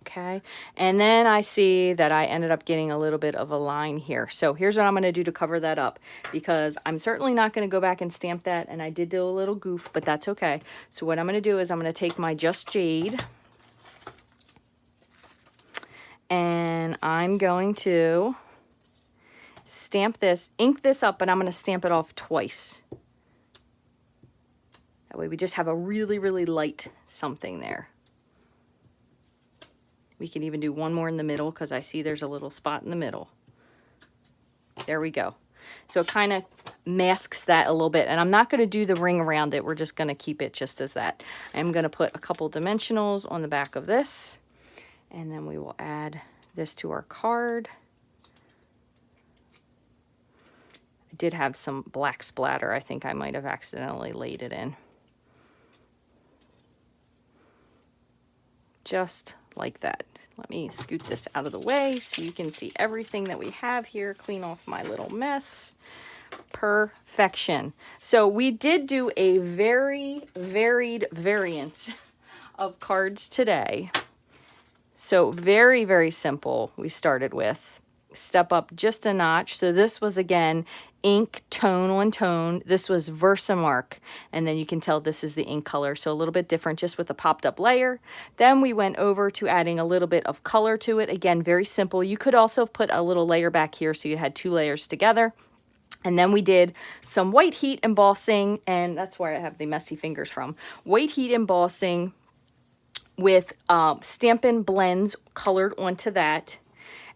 Okay, and then I see that I ended up getting a little bit of a line here. So here's what I'm going to do to cover that up, because I'm certainly not going to go back and stamp that, and I did do a little goof, but that's okay. So what I'm going to do is I'm going to take my Just Jade, and I'm going to stamp this, ink this up, but I'm going to stamp it off twice. That way we just have a really, really light something there. We can even do one more in the middle because I see there's a little spot in the middle. There we go. So it kind of masks that a little bit. And I'm not going to do the ring around it. We're just going to keep it just as that. I'm going to put a couple dimensionals on the back of this. And then we will add this to our card. I did have some black splatter. I think I might have accidentally laid it in. Just like that. Let me scoot this out of the way so you can see everything that we have here. Clean off my little mess. Perfection. So we did do a very varied variance of cards today. So very, very simple. We started with step up just a notch. So this was, again, ink tone on tone. This was Versamark, and then you can tell this is the ink color, so a little bit different just with a popped up layer. Then we went over to adding a little bit of color to it. Again, very simple. You could also put a little layer back here so you had 2 layers together. And then we did some white heat embossing, and that's where I have the messy fingers from. White heat embossing with Stampin' blends colored onto that.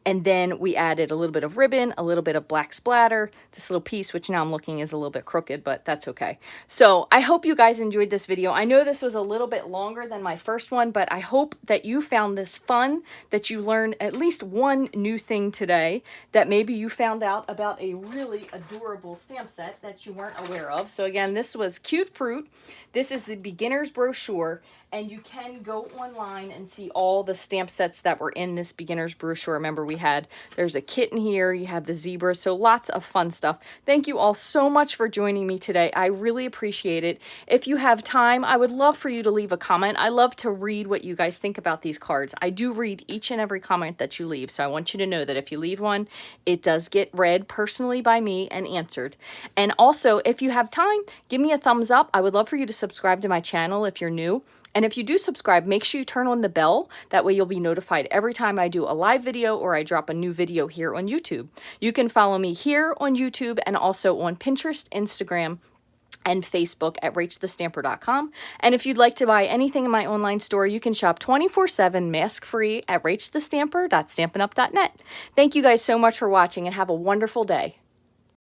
And then we added a little bit of ribbon, a little bit of black splatter, this little piece, which now I'm looking is a little bit crooked, but that's okay. So I hope you guys enjoyed this video. I know this was a little bit longer than my first one, but I hope that you found this fun, that you learned at least one new thing today, that maybe you found out about a really adorable stamp set that you weren't aware of. So again, this was Cute Fruit. This is the beginner's brochure, and you can go online and see all the stamp sets that were in this beginner's brochure. Remember, there's a kitten here, you have the zebra, so lots of fun stuff. Thank you all so much for joining me today. I really appreciate it. If you have time, I would love for you to leave a comment. I love to read what you guys think about these cards. I do read each and every comment that you leave, so I want you to know that if you leave one, it does get read personally by me and answered. And also, if you have time, give me a thumbs up. I would love for you to subscribe to my channel if you're new. And if you do subscribe, make sure you turn on the bell. That way you'll be notified every time I do a live video or I drop a new video here on YouTube. You can follow me here on YouTube and also on Pinterest, Instagram, and Facebook at rachthestamper.com. And if you'd like to buy anything in my online store, you can shop 24/7 mask-free at rachthestamper.stampinup.net. Thank you guys so much for watching and have a wonderful day.